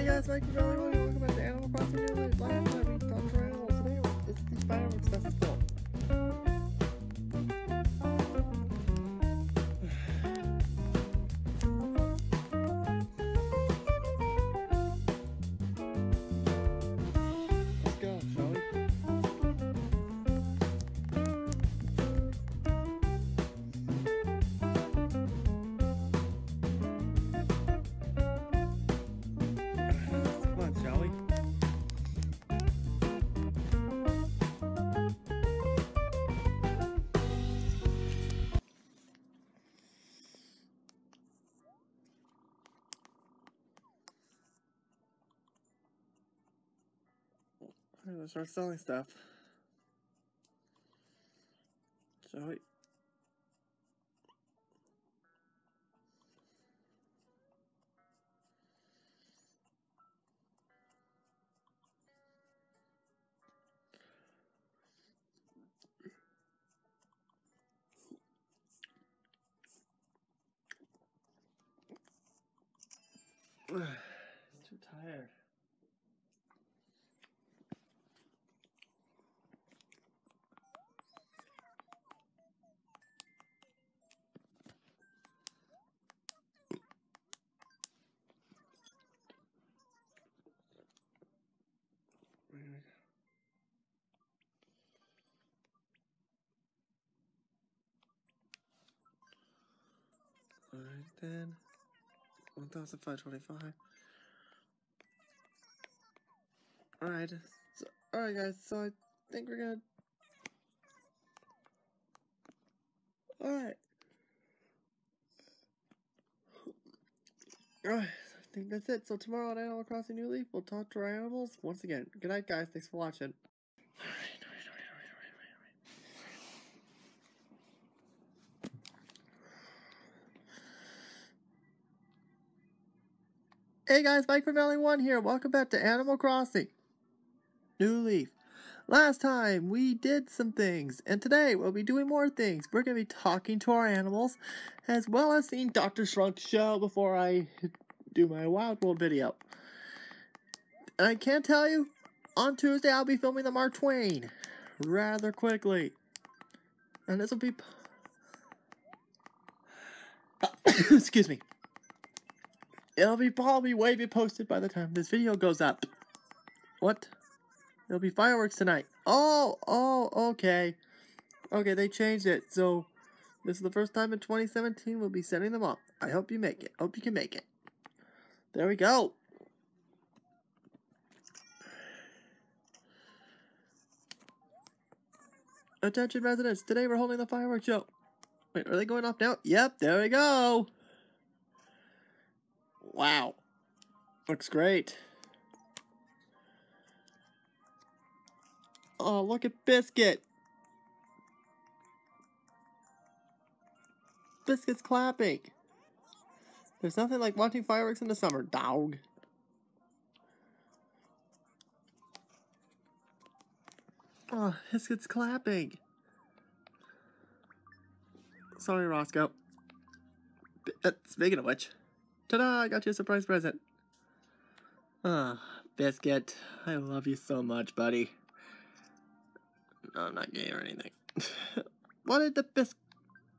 guys, Mike from Valley. Welcome back to Animal Crossing New Leaf. Last time we talked to animals, today it's the fireworks festival. Let's go, shall we? Come on, shall we? I'm gonna start selling stuff. Shall we? It's too tired. Alright then. 1,525. Alright. Alright guys, so I think we're gonna... Alright. Alright, I think that's it. So tomorrow on Animal Crossing New Leaf, we'll talk to our animals once again. Good night guys, thanks for watching. Hey guys, Mike from Valley 1 here. Welcome back to Animal Crossing New Leaf. Last time we did some things, and today we'll be doing more things. We're going to be talking to our animals, as well as seeing Dr. Shrunk's show before I do my Wild World video. And I can tell you, on Tuesday I'll be filming the Mark Twain rather quickly. And this will be... Excuse me. It'll be probably way posted by the time this video goes up. What? There'll be fireworks tonight. Oh, okay. Okay, they changed it. So, this is the first time in 2017 we'll be setting them up. I hope you make it. Hope you can make it. There we go. Attention residents, today we're holding the fireworks show. Wait, are they going off now? Yep, there we go. Wow. Looks great. Oh, look at Biscuit. Biscuit's clapping. There's nothing like watching fireworks in the summer, dog. Oh, Biscuit's clapping. Sorry, Roscoe. Speaking of which, ta-da! I got you a surprise present. Ah, Biscuit, I love you so much, buddy. No, I'm not gay or anything. What did the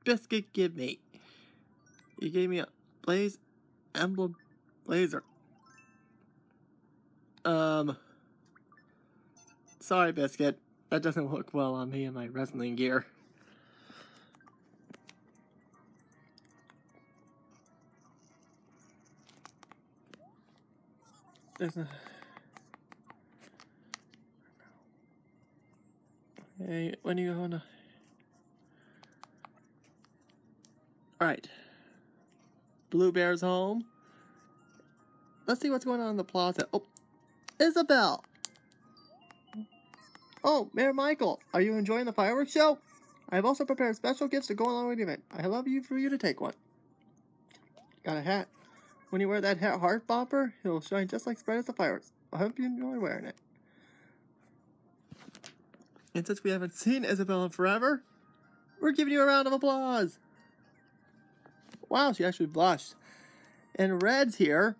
Biscuit give me? He gave me a Blaze Emblem Blazer. Sorry, Biscuit. That doesn't look well on me and my wrestling gear. There's a... Hey, when are you going to... Alright. Blue Bear's home. Let's see what's going on in the plaza. Oh, Isabelle! Oh, Mayor Michael, are you enjoying the fireworks show? I have also prepared special gifts to go along with the event. I love you for you to take one. Got a hat. When you wear that hat heart bopper, it'll shine just like bright as the fireworks. I hope you enjoy wearing it. And since we haven't seen Isabelle in forever, we're giving you a round of applause. Wow, she actually blushed. And Red's here.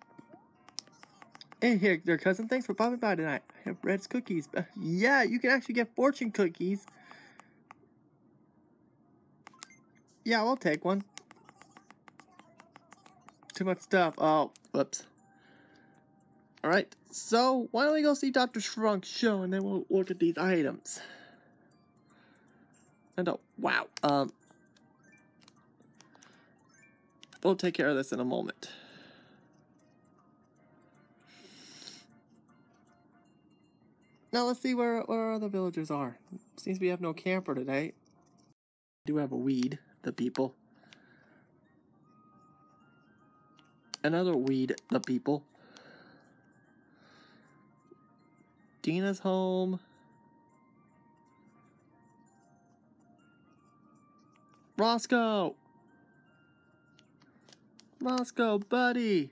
Hey here, there, cousin. Thanks for popping by tonight. I have Red's cookies. Yeah, you can actually get fortune cookies. Yeah, I'll take one. Too much stuff. Oh, whoops. Alright, so why don't we go see Dr. Schrunk's show and then we'll look at these items. And oh, wow. We'll take care of this in a moment. Now let's see where our other villagers are. Seems we have no camper today. We do have a weed, the people. Another weed, the people. Dina's home. Roscoe! Roscoe, buddy!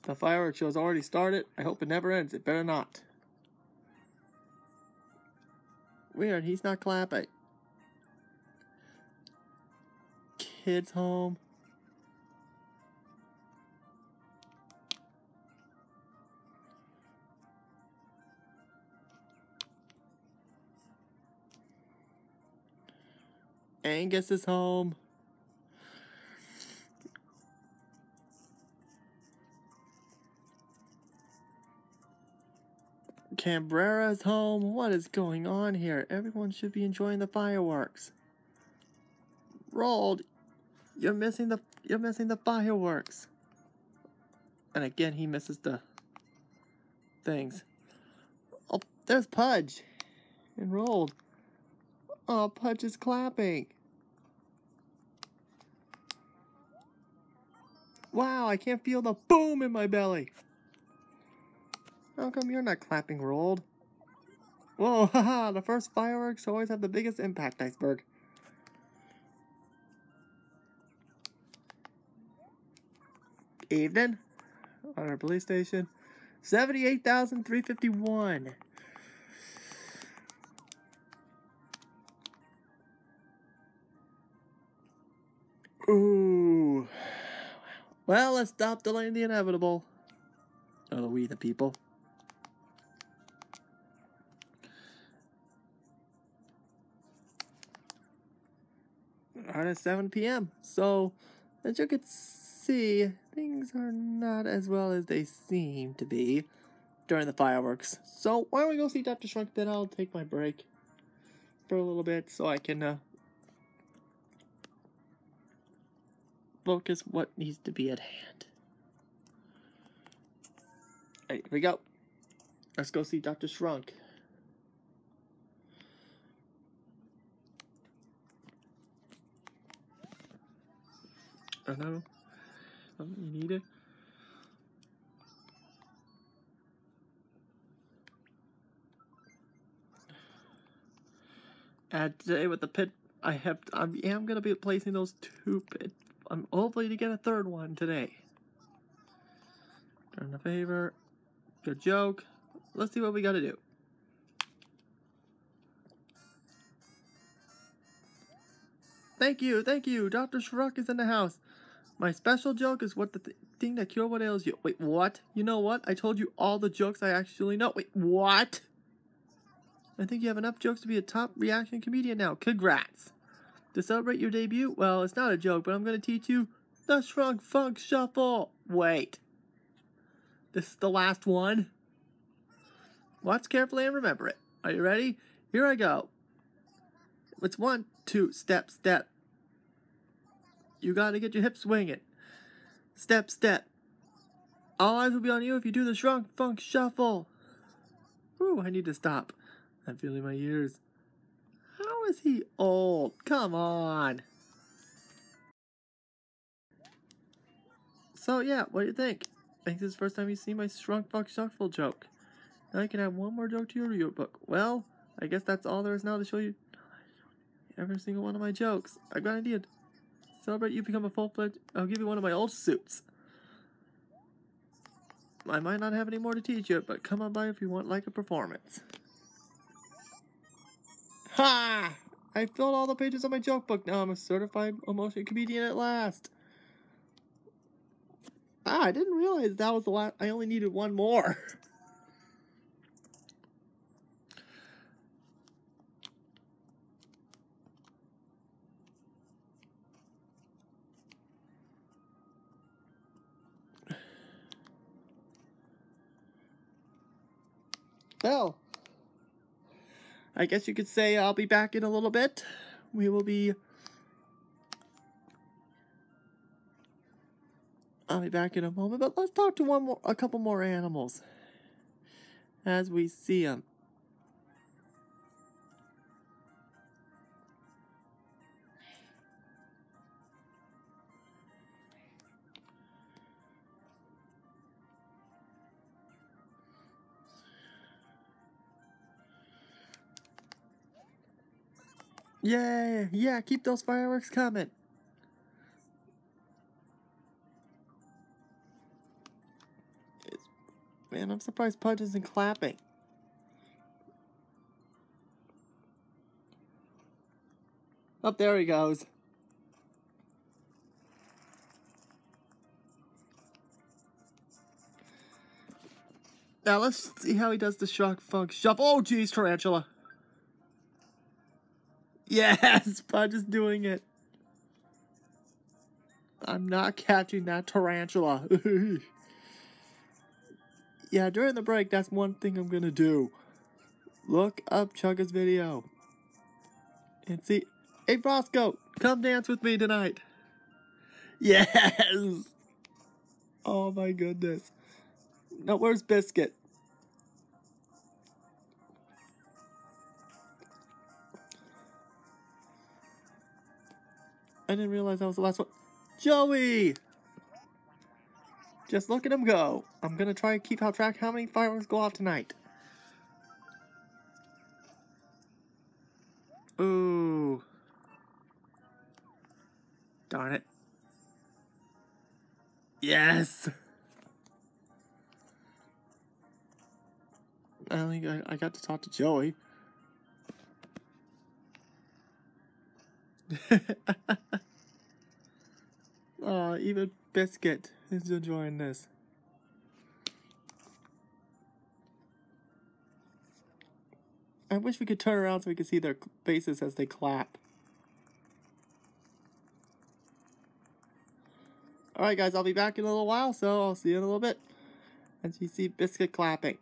The fireworks show's already started. I hope it never ends. It better not. Weird, he's not clapping. Kids home. Angus is home. Cabrera's home. What is going on here? Everyone should be enjoying the fireworks. Rolled, you're missing the fireworks. And again, he misses the things. Oh, there's Pudge. And Rolled. Oh, Pudge is clapping. Wow, I can't feel the boom in my belly. How come you're not clapping, Rolled? Whoa, haha, the first fireworks always have the biggest impact, Iceberg. Evening. On our police station. 78,351. Ooh. Well, let's stop delaying the inevitable. Oh, we the people. Right at 7 p.m. So, as you can see, things are not as well as they seem to be during the fireworks. So, why don't we go see Dr. Shrunk, then I'll take my break for a little bit so I can focus what needs to be at hand. Alright, here we go. Let's go see Dr. Shrunk. I know. Something you need it. And today with the pit, I am gonna be placing those 2 pit. I'm hopefully to get a 3rd one today. Turn a favor. Good joke. Let's see what we gotta do. Thank you. Dr. Shrunk is in the house. My special joke is what the thing that cure what ails you. Wait, what? You know what? I told you all the jokes I actually know. Wait, what? I think you have enough jokes to be a top reaction comedian now. Congrats. To celebrate your debut, well, it's not a joke, but I'm going to teach you the Shrunk Funk Shuffle. Wait. This is the last one? Watch carefully and remember it. Are you ready? Here I go. It's 1, 2, step, step. You got to get your hips swinging. Step, step. All eyes will be on you if you do the Shrunk Funk Shuffle. Ooh, I need to stop. I'm feeling my ears. How is he old? Come on. So yeah, what do you think? I think this is the first time you see my Shrunk Funk Shuffle joke. Now you can add one more joke to your yearbook. Well, I guess that's all there is now to show you every single one of my jokes. I've got an idea. Celebrate you become a full-fledged. I'll give you one of my old suits. I might not have any more to teach you, but come on by if you want like a performance. Ha! I filled all the pages of my joke book. Now I'm a certified emotion comedian at last. Ah, I didn't realize that was the last. I only needed one more. Well, I guess you could say I'll be back in a little bit. We will be... I'll be back in a moment, but let's talk to a couple more animals as we see them. Yay! Yeah, keep those fireworks coming. Man, I'm surprised Pudge isn't clapping. Oh, there he goes. Now let's see how he does the shock funk jump. Oh, geez, Tarantula. Yes, Pudge is doing it. I'm not catching that tarantula. Yeah, during the break, that's one thing I'm gonna do. Look up Chugga's video. And see... Hey, Roscoe, come dance with me tonight. Yes! Oh my goodness. Now, where's Biscuit? I didn't realize that was the last one. Joey! Just look at him go. I'm gonna try and keep track how many fireworks go off tonight. Ooh. Darn it. Yes! I think I got to talk to Joey. Oh, even Biscuit is enjoying this. I wish we could turn around so we could see their faces as they clap. Alright guys, I'll be back in a little while, so I'll see you in a little bit. As you see Biscuit clapping.